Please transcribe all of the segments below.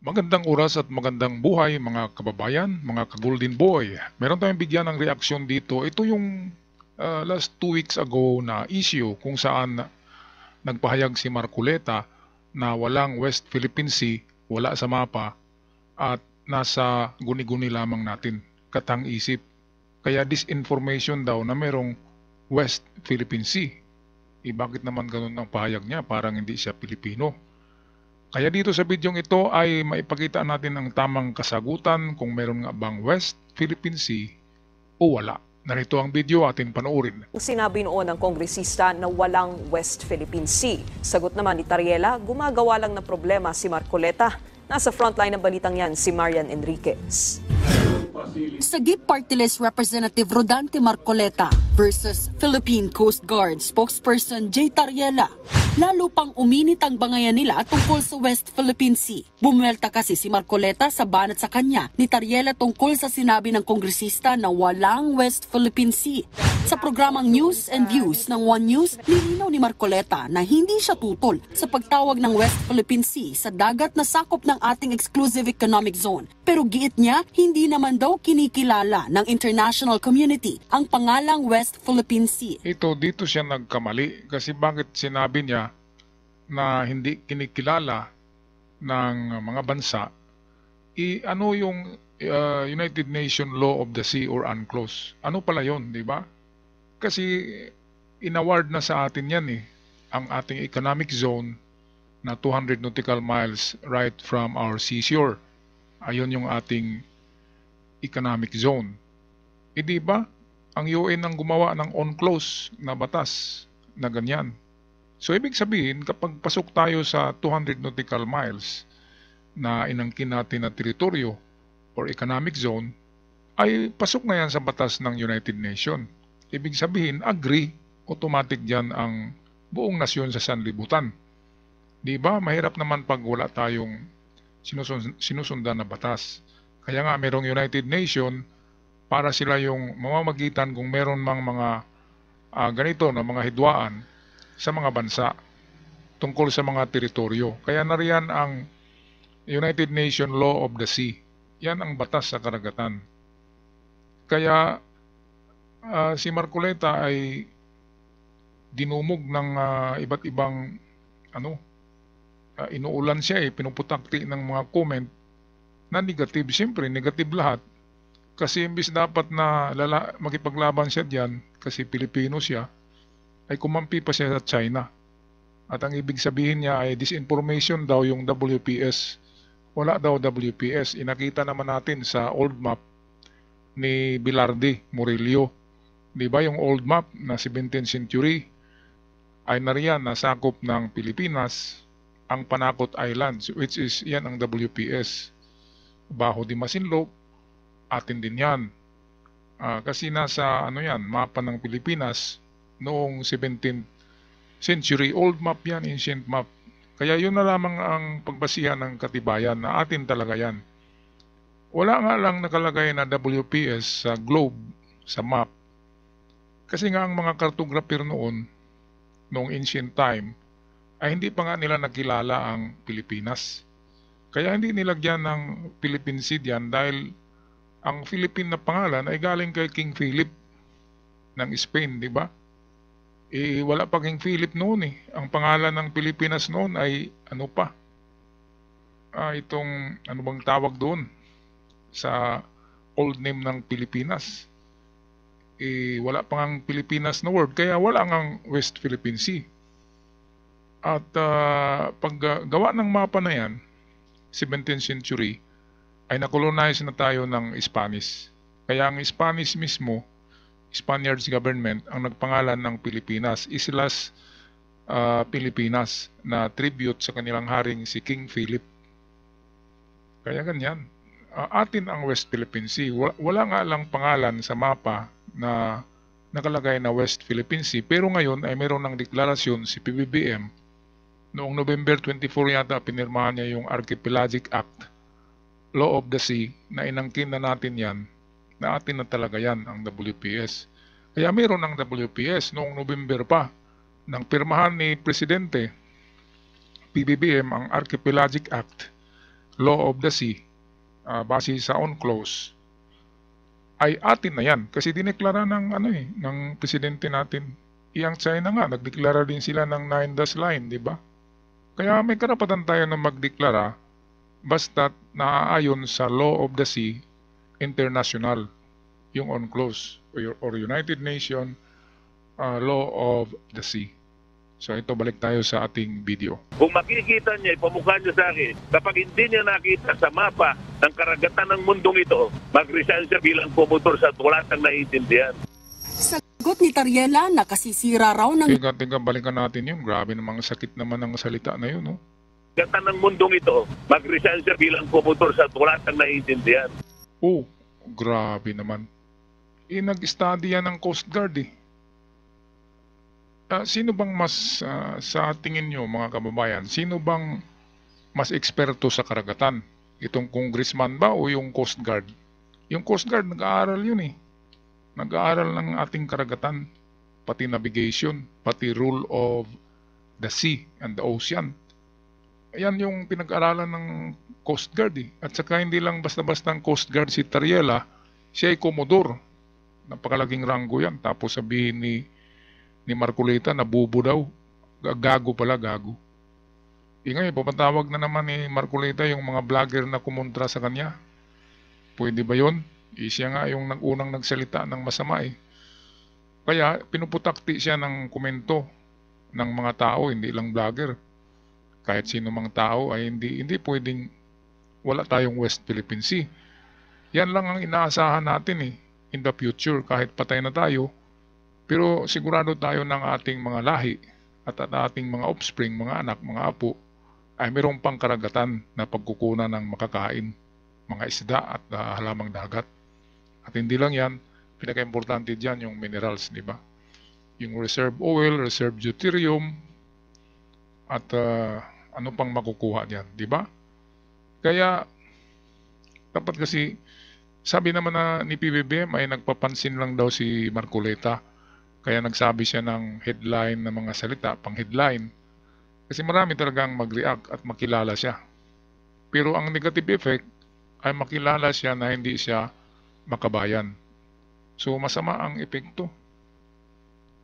Magandang oras at magandang buhay mga kababayan, mga ka-Golden Boy. Meron tayong bigyan ng reaksyon dito. Ito yung last 2 weeks ago na issue kung saan nagpahayag si Marcoleta na walang West Philippine Sea, wala sa mapa at nasa guni-guni lamang natin, katang-isip. Kaya disinformation daw na merong West Philippine Sea. Bakit naman ganun ang pahayag niya? Parang hindi siya Pilipino. Kaya dito sa bidyong ito ay maipakita natin ang tamang kasagutan kung meron nga bang West Philippine Sea o wala. Narito ang video, ating panoorin. Sinabi noon ng kongresista na walang West Philippine Sea. Sagot naman ni Tariela, gumagawa lang ng problema si Marcoleta. Nasa frontline ng balitang yan si Marian Enriquez. Sagip Party List Representative Rodante Marcoleta versus Philippine Coast Guard spokesperson Jay Tariela. Lalo pang uminit ang bangayan nila tungkol sa West Philippine Sea. Bumuelta kasi si Marcoleta sa banat sa kanya ni Tariela tungkol sa sinabi ng kongresista na walang West Philippine Sea. Sa programang News and Views ng One News, nilinaw ni Marcoleta na hindi siya tutol sa pagtawag ng West Philippine Sea sa dagat na sakop ng ating exclusive economic zone. Pero giit niya, hindi naman daw kinikilala ng international community ang pangalang West Philippine Sea. Dito siya nagkamali kasi bakit sinabi niya na hindi kinikilala ng mga bansa, ano yung United Nations Law of the Sea or UNCLOS? Ano pala yon, di ba? Kasi inaward na sa atin yan ang ating economic zone na 200 nautical miles right from our seashore. Ayun yung ating economic zone. Di ba? Ang UN ang gumawa ng UNCLOS na batas na ganyan. So ibig sabihin, kapag pasok tayo sa 200 nautical miles na inangkin natin na teritoryo or economic zone, ay pasok na yan sa batas ng United Nations. Ibig sabihin, agree, automatic dyan ang buong nasyon sa sanlibutan. Di ba? Mahirap naman pag wala tayong sinusundan na batas. Kaya nga merong United Nations para sila yung mamamagitan kung meron mang mga ganito na mga hidwaan sa mga bansa tungkol sa mga teritoryo. Kaya nariyan ang United Nations Law of the Sea. Yan ang batas sa karagatan. Kaya si Marcoleta ay dinumog ng iba't ibang inuulan siya pinuputakti ng mga comment na negative. Siyempre, negative lahat. Kasi imbis dapat na makipaglaban siya diyan kasi Pilipino siya, ay kumampi pa siya sa China. At ang ibig sabihin niya ay disinformation daw yung WPS. Wala daw WPS. Inakita naman natin sa old map ni Bilardi Murillo. Di ba yung old map na 17th century ay nariyan na sakop ng Pilipinas ang Panakot Islands, which is yan ang WPS. Baho di Masinloc, atin din yan. Kasi nasa mapa ng Pilipinas noong 17th century, old map yan, ancient map. Kaya yun na lamang ang pagbasihan ng katibayan na atin talaga yan. Wala nga lang nakalagay na WPS sa globe, sa map. Kasi nga ang mga cartographer noong ancient time, ay hindi pa nga nila nakilala ang Pilipinas. Kaya hindi nilagyan ng Philippine Sea diyan dahil ang Philippine na pangalan ay galing kay King Philip ng Spain, di ba? Wala pa King Philip noon Ang pangalan ng Pilipinas noon ay ano pa? Itong ano bang tawag doon sa old name ng Pilipinas? Wala pa ngang Pilipinas na word, kaya wala ngang West Philippine Sea. At paggawa ng mapa na yan, 17th century, ay nakolonize na tayo ng Spanish. Kaya ang Spanish mismo, Spaniards government, ang nagpangalan ng Pilipinas, Islas Pilipinas, na tribute sa kanilang haring si King Philip. Kaya ganyan. Atin ang West Philippine Sea. Wala nga lang pangalan sa mapa na nakalagay na West Philippine Sea, pero ngayon ay meron ng deklarasyon si PBBM. Noong November 24 yata pinirmahan niya yung Archipelagic Act, Law of the Sea, na inangkin na natin yan, na atin na talaga yan ang WPS. Kaya meron ng WPS noong November pa, nang pirmahan ni Presidente PBBM ang Archipelagic Act, law of the sea, base sa UNCLOS, ay atin na yan. Kasi dineklara ng presidente natin. Iyang China nga, nagdeklara din sila ng 9 line, di ba? Kaya may karapatan tayo na magdeklara basta't naaayon sa law of the sea international, yung UNCLOS or United Nations law of the sea. So ito, balik tayo sa ating video. Kung makikita niya, ipamukha niya sa akin, kapag hindi niya nakita sa mapa ng karagatan ng mundong ito, mag-resign siya bilang promotor sa wala siyang naiintindihan. Sagot ni Tariela, nakasisira raw ng Teka, balikan natin yun. Grabe namang sakit naman ng salita na yun, no? Karagatan ng mundong ito, mag-resign siya bilang promotor sa wala siyang naiintindihan. Oh, grabe naman. Nag-study yan ng Coast Guard eh. Sino bang mas, sa tingin nyo mga kababayan, sino bang mas eksperto sa karagatan? Itong congressman ba o yung Coast Guard? Yung Coast Guard, nag-aaral yun eh. Nag-aaral ng ating karagatan, pati navigation, pati rule of the sea and the ocean. Ayan yung pinag-aralan ng Coast Guard eh. At saka hindi lang basta-basta ang Coast Guard si Tariela, siya ay Commodore. Napakalaking ranggo yan. Tapos sabihin ni Marcoleta na bubo daw. Gago pala, gago. Ngayon, papatawag na naman ni Marcoleta yung mga vlogger na kumontra sa kanya. Pwede ba yun? Siya nga yung unang nagsalita ng masama eh. Kaya pinuputakti siya ng komento ng mga tao, hindi lang vlogger. Kahit sino mang tao ay hindi pwedeng wala tayong West Philippine Sea. Yan lang ang inaasahan natin eh. In the future, kahit patay na tayo, pero sigurado tayo ng ating mga lahi at ating mga offspring, mga anak, mga apo, ay mayroong pang karagatan na pagkukunan ng makakain, mga isda at halamang dagat. At hindi lang yan, pinaka-importante dyan yung minerals, di ba? Yung reserve oil, reserve deuterium, at ano pang makukuha dyan, di ba? Kaya, dapat kasi, sabi naman na ni PBBM ay nagpapansin lang daw si Marcoleta. Kaya nagsabi siya ng headline ng mga salita, pang headline. Kasi marami talagang mag-react at makilala siya. Pero ang negative effect ay makilala siya na hindi siya makabayan. So masama ang epekto.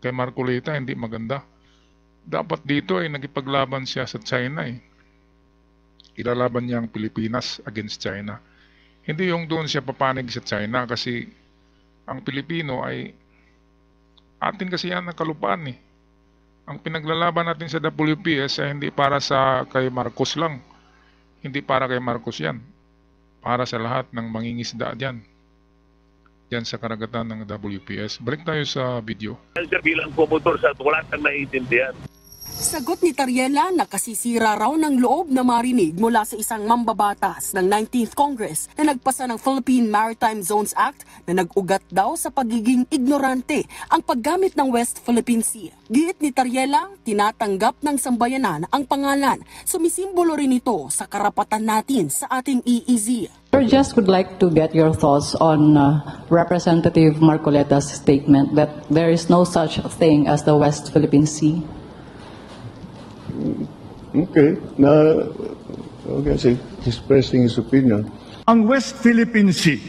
Kay Marcoleta hindi maganda. Dapat dito ay nagipaglaban siya sa China eh. Ilalaban niya ang Pilipinas against China. Hindi yung doon siya papanig sa China kasi ang Pilipino ay atin kasi yan ang kalupaan eh. Ang pinaglalaban natin sa WPS ay hindi para sa kay Marcos lang. Hindi para kay Marcos yan. Para sa lahat ng mangingisda dyan. Yan sa karagatan ng WPS. Balik tayo sa video. Siya bilang promotor sa wala siyang naiintindihan. Sagot ni Tariela, nakasisira raw ng loob na marinig mula sa isang mambabatas ng 19th Congress na nagpasa ng Philippine Maritime Zones Act na nag-ugat daw sa pagiging ignorante ang paggamit ng West Philippine Sea. Giit ni Tariela, tinatanggap ng sambayanan ang pangalan. Sumisimbolo rin ito sa karapatan natin sa ating EEZ. I just would like to get your thoughts on Representative Marcoleta's statement that there is no such thing as the West Philippine Sea. Okay. Okay, so he's expressing his opinion. Ang West Philippine Sea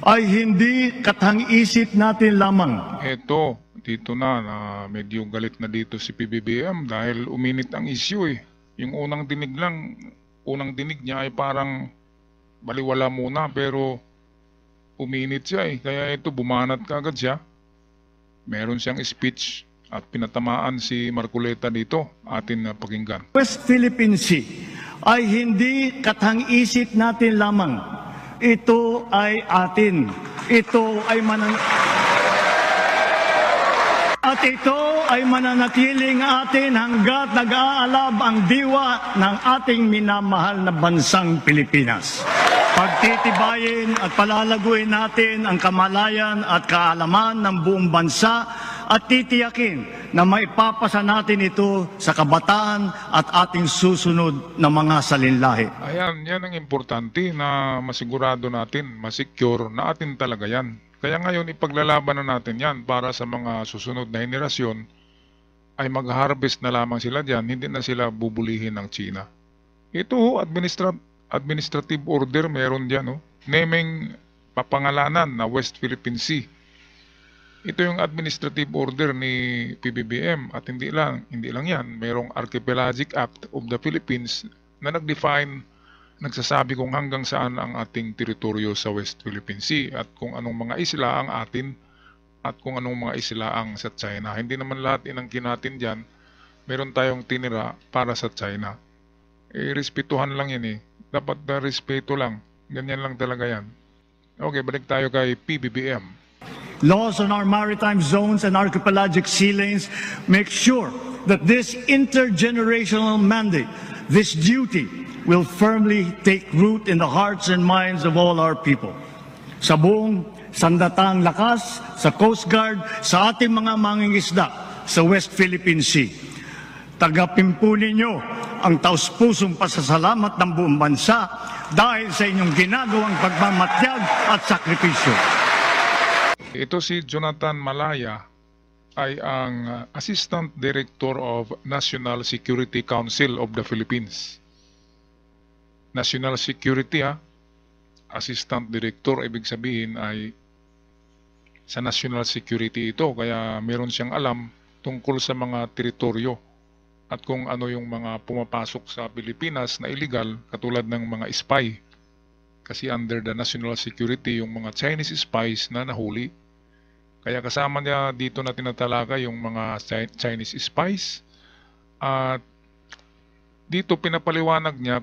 ay hindi katang-isip natin lamang. Eto, dito na medyo galit na dito si PBBM dahil uminit ang issue eh. Yung unang dinig niya ay parang baliwala muna pero uminit siya eh. Kaya ito, bumanat kaagad siya. Meron siyang speech at pinatamaan si Marcoleta dito, atin na pakinggan. West Philippine Sea ay hindi katang-isip natin lamang. Ito ay atin. Ito ay At ito ay mananatiling atin hanggat nag-aalab ang diwa ng ating minamahal na bansang Pilipinas. Pagtitibayin at palalaguin natin ang kamalayan at kaalaman ng buong bansa at titiyakin na maipapasa natin ito sa kabataan at ating susunod na mga salinlahi. Ayan, yan ang importante na masigurado natin, masecure na atin talaga yan. Kaya ngayon ipaglalaban na natin yan para sa mga susunod na henerasyon ay mag-harvest na lamang sila dyan, hindi na sila bubulihin ng China. Ito administrative order meron diyan, no? Naming papangalanan na West Philippine Sea. Ito yung administrative order ni PBBM at hindi lang yan, merong Archipelagic Act of the Philippines na nag-define, nagsasabi kung hanggang saan ang ating teritoryo sa West Philippine Sea at kung anong mga isla ang atin at kung anong mga isla ang sa China. Hindi naman lahat inangkin natin dyan. Meron tayong tinira para sa China. Respetuhan lang yan eh. Dapat na respeto lang. Ganyan lang talaga yan. Okay, balik tayo kay PBBM. Laws on our maritime zones and archipelagic sea lanes make sure that this intergenerational mandate, this duty, will firmly take root in the hearts and minds of all our people. Sa buong sandatang lakas, sa Coast Guard, sa ating mga mangingisda sa West Philippine Sea. Tagapimpo ninyo ang taus-pusong pasasalamat ng buong bansa dahil sa inyong ginagawang pagmamatyag at sakripisyo. Ito si Jonathan Malaya ay ang Assistant Director of National Security Council of the Philippines. National Security, Assistant Director, ibig sabihin ay sa National Security ito, kaya meron siyang alam tungkol sa mga teritoryo at kung ano yung mga pumapasok sa Pilipinas na illegal, katulad ng mga spy. Kasi under the National Security, yung mga Chinese spies na nahuli. Kaya kasama niya dito na tinatalakay yung mga Chinese spies. At dito pinapaliwanag niya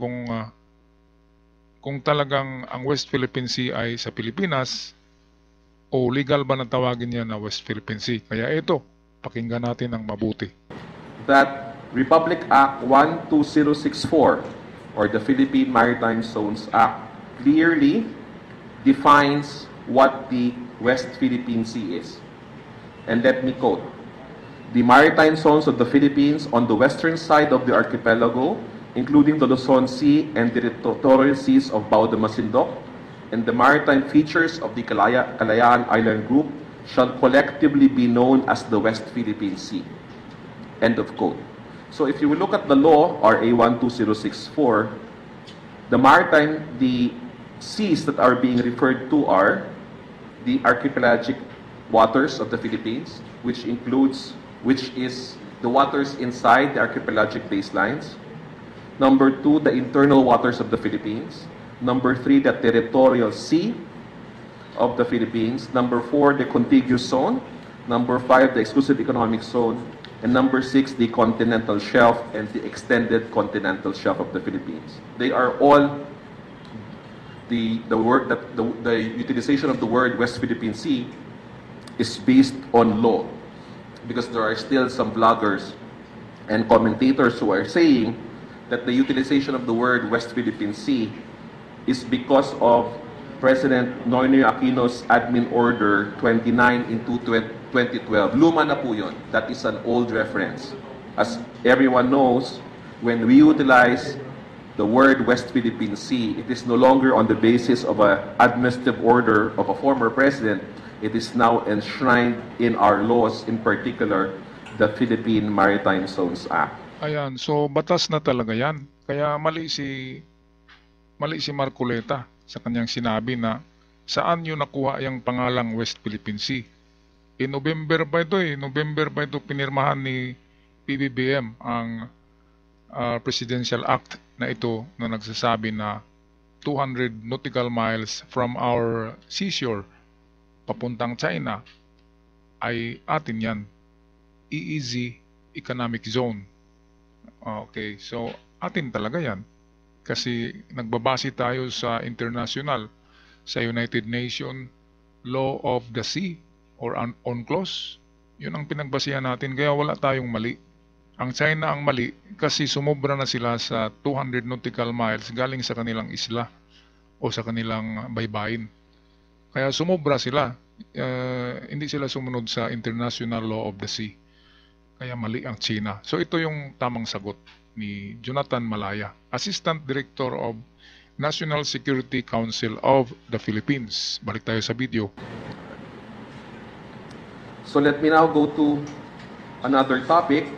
kung talagang ang West Philippine Sea ay sa Pilipinas o legal ba na tawagin niya na West Philippine Sea. Kaya ito, pakinggan natin ng mabuti. That Republic Act 12064 or the Philippine Maritime Zones Act clearly defines what the West Philippine Sea is. And let me quote, "The maritime zones of the Philippines on the western side of the archipelago, including the Luzon Sea and the territorial seas of Bao de Masinloc, and the maritime features of the Kalayaan Island Group shall collectively be known as the West Philippine Sea." End of quote. So if you will look at the law, RA 12064, the seas that are being referred to are the archipelagic waters of the Philippines, which is the waters inside the archipelagic baselines. Number 2, the internal waters of the Philippines. Number 3, the territorial sea of the Philippines. Number 4, the contiguous zone. Number 5, the exclusive economic zone. And number 6, the continental shelf and the extended continental shelf of the Philippines. They are all the utilization of the word West Philippine Sea is based on law, because there are still some bloggers and commentators who are saying that the utilization of the word West Philippine Sea is because of President Noynoy Aquino's Admin Order 29 in 2012. Luma na po yun. That is an old reference. As everyone knows, when we utilize the word West Philippine Sea, it is no longer on the basis of an administrative order of a former president. It is now enshrined in our laws, in particular, the Philippine Maritime Zones Act. Ayan, so batas na talaga yan. Kaya mali si Marcoleta sa kanyang sinabi na saan yun nakuha yung pangalang West Philippine Sea. November pa ito pinirmahan ni PBBM ang Presidential Act na ito na nagsasabi na 200 nautical miles from our seashore papuntang China ay atin yan. EEZ Economic Zone. Okay, so atin talaga yan. Kasi nagbabase tayo sa international, sa United Nations Law of the Sea or UNCLOS. Yun ang pinagbasihan natin, kaya wala tayong mali. Ang China ang mali kasi sumobra na sila sa 200 nautical miles galing sa kanilang isla o sa kanilang baybayin. Kaya sumobra sila, hindi sila sumunod sa International Law of the Sea. Kaya mali ang China. So ito yung tamang sagot ni Jonathan Malaya, Assistant Director of National Security Council of the Philippines. Balik tayo sa video. So let me now go to another topic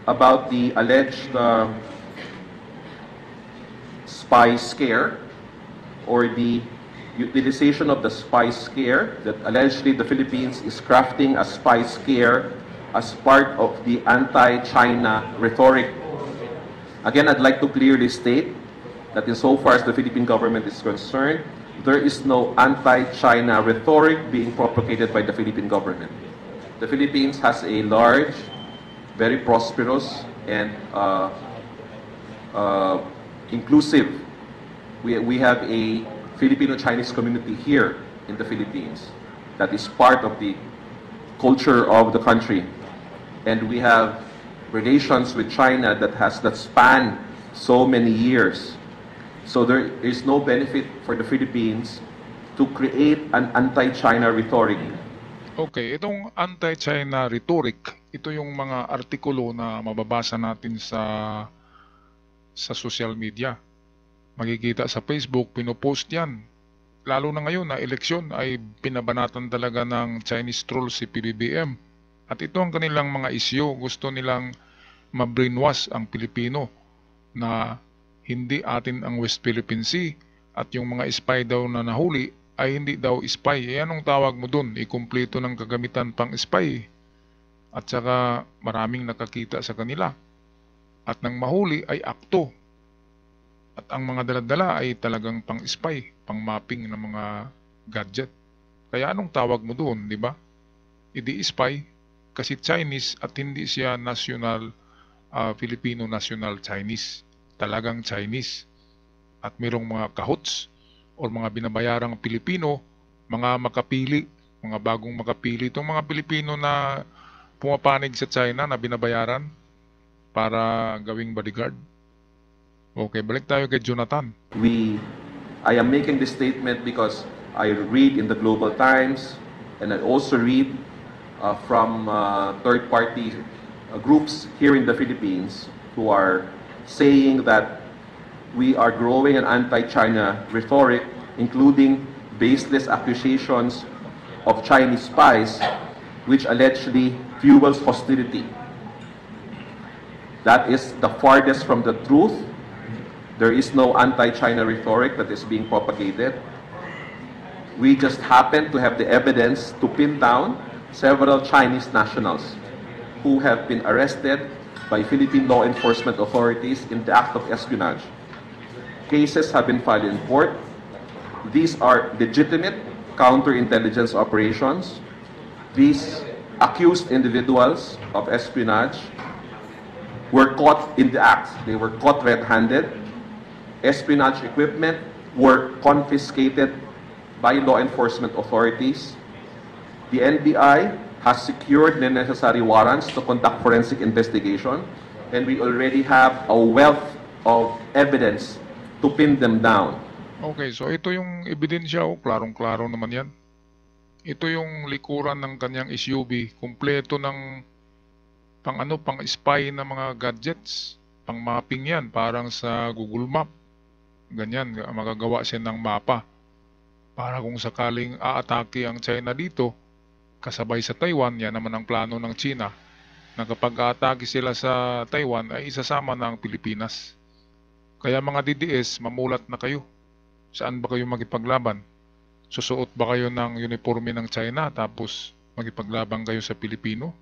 about the alleged spy scare or the utilization of the spy scare, that allegedly the Philippines is crafting a spy scare as part of the anti-China rhetoric. Again, I'd like to clearly state that insofar as the Philippine government is concerned, there is no anti-China rhetoric being propagated by the Philippine government. The Philippines has a large, very prosperous, and inclusive. We have a Filipino-Chinese community here in the Philippines that is part of the culture of the country. And we have relations with China that span so many years. So there is no benefit for the Philippines to create an anti-China rhetoric. Okay, itong anti-China rhetoric, ito yung mga artikulo na mababasa natin sa social media. Makikita sa Facebook, pinopost yan. Lalo na ngayon na eleksyon ay pinabanatan talaga ng Chinese troll si PBBM. At ito ang kanilang mga isyu. Gusto nilang ma-brainwash ang Pilipino na hindi atin ang West Philippine Sea at yung mga spy daw na nahuli ay hindi daw spy. E anong tawag mo dun? Ikumpleto ng kagamitan pang spy. At saka maraming nakakita sa kanila. At nang mahuli ay akto. At ang mga daladala ay talagang pang-spy, pang-mapping ng mga gadget. Kaya anong tawag mo doon, di ba? Hindi spy kasi Chinese at hindi siya national, Filipino national Chinese. Talagang Chinese. At mayroong mga kahots o mga binabayarang Pilipino, mga makapili, mga bagong makapili. Itong mga Pilipino na pumapanig sa China na binabayaran para gawing bodyguard. Okay, balik tayo kay Jonathan. I am making this statement because I read in the Global Times and I also read from third-party groups here in the Philippines who are saying that we are growing an anti-China rhetoric, including baseless accusations of Chinese spies, which allegedly fuels hostility. That is the farthest from the truth. There is no anti-China rhetoric that is being propagated. We just happen to have the evidence to pin down several Chinese nationals who have been arrested by Philippine law enforcement authorities in the act of espionage. Cases have been filed in court. These are legitimate counterintelligence operations. These accused individuals of espionage were caught in the act. They were caught red-handed. Espionage equipment were confiscated by law enforcement authorities. The NBI has secured the necessary warrants to conduct forensic investigation, and we already have a wealth of evidence to pin them down. Okay, so ito yung ebidensya, klarong-klaro naman yan. Ito yung likuran ng kanyang SUV, kumpleto ng pang-spy na mga gadgets, pang-mapping yan, parang sa Google Map. Ganyan, magagawa siya ng mapa para kung sakaling aatake ang China dito, kasabay sa Taiwan, yan naman ang plano ng China, na kapag aatake sila sa Taiwan ay isasama na ang Pilipinas. Kaya mga DDS, mamulat na kayo. Saan ba kayo magipaglaban? Susuot ba kayo ng uniforme ng China tapos magipaglaban kayo sa Pilipino?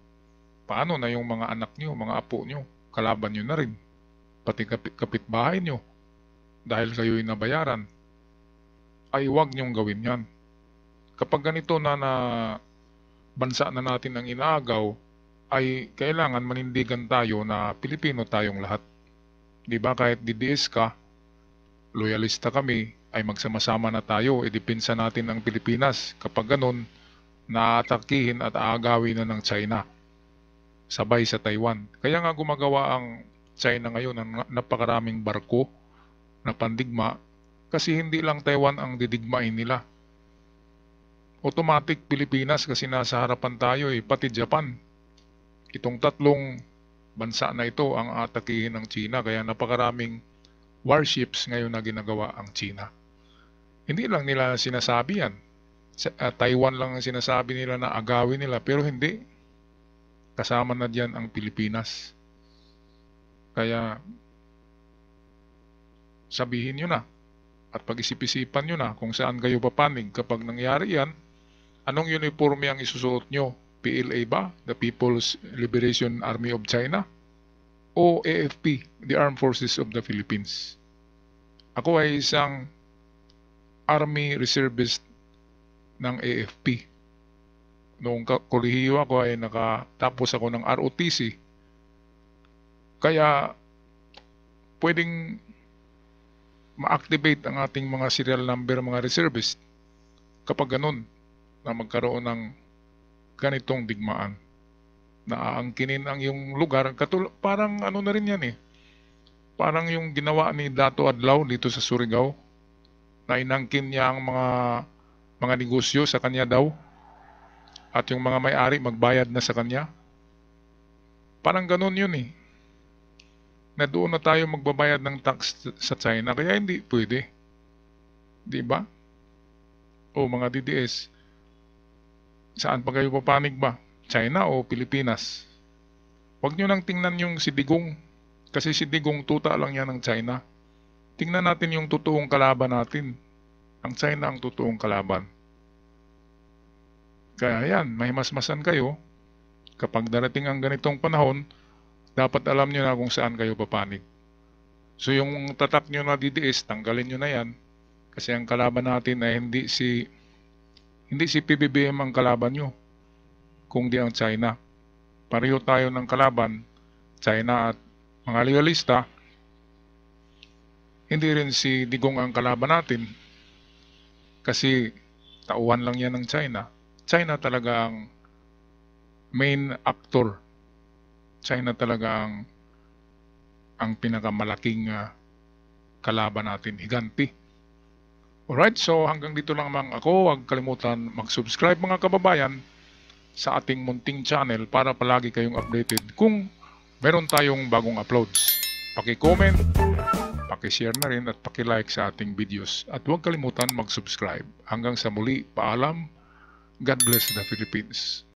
Paano na yung mga anak nyo, mga apo nyo? Kalaban nyo na rin. Pati kapitbahay nyo. Dahil kayo'y nabayaran, ay huwag niyong gawin yan. Kapag ganito na bansa na natin ang inaagaw, ay kailangan manindigan tayo na Pilipino tayong lahat. Di ba kahit DDS ka, loyalista kami, ay magsama-sama na tayo, idipinsa natin ang Pilipinas. Kapag ganun, naatakihin at aagawin na ng China. Sabay sa Taiwan. Kaya nga gumagawa ang China ngayon ng napakaraming barko na pandigma kasi hindi lang Taiwan ang didigmain nila. Automatic Pilipinas kasi nasa harapan tayo pati Japan. Itong tatlong bansa na ito ang atakihin ng China kaya napakaraming warships ngayon na ginagawa ang China. Hindi lang nila sinasabi yan. Taiwan lang ang sinasabi nila na agawin nila pero hindi. Kasama na diyan ang Pilipinas. Kaya sabihin nyo na at pag-isip-isipan nyo na kung saan kayo papanig kapag nangyari yan. Anong uniforme ang isusuot nyo? PLA ba? The People's Liberation Army of China? O AFP, the Armed Forces of the Philippines? Ako ay isang Army Reservist ng AFP. Noong kolehiyo ako ay nakatapos ako ng ROTC. Kaya pwedeng ma-activate ang ating mga serial number, mga reservist kapag ganun na magkaroon ng ganitong digmaan. Naaangkinin ang iyong lugar. Parang ano na rin yan eh. Parang yung ginawa ni Dato Adlaw dito sa Surigao na inangkin niya ang mga negosyo sa kanya daw at yung mga may-ari magbayad na sa kanya. Parang ganun yun eh. Na doon na tayo magbabayad ng tax sa China kaya hindi pwede. Di ba? O mga DDS, saan pa kayo papanig ba? China o Pilipinas? Huwag nyo nang tingnan yung si Digong. Kasi si Digong tuta lang yan ng China. Tingnan natin yung totoong kalaban natin. Ang China ang totoong kalaban. Kaya yan, mahimasmasan kayo. Kapag darating ang ganitong panahon, dapat alam nyo na kung saan kayo papanig. So yung tatak nyo na DDS, tanggalin nyo na yan. Kasi ang kalaban natin ay hindi si PBBM ang kalaban nyo, kung di ang China. Pareho tayo ng kalaban, China at mga legalista. Hindi rin si Digong ang kalaban natin. Kasi tauhan lang yan ng China. China talaga ang main actor. China talaga ang pinakamalaking kalaban natin, higanti. Alright, so hanggang dito lang naman ako. Huwag kalimutan mag-subscribe mga kababayan sa ating munting channel para palagi kayong updated kung meron tayong bagong uploads. Paki-comment, paki-share na rin at paki-like sa ating videos. At huwag kalimutan mag-subscribe. Hanggang sa muli, paalam. God bless the Philippines.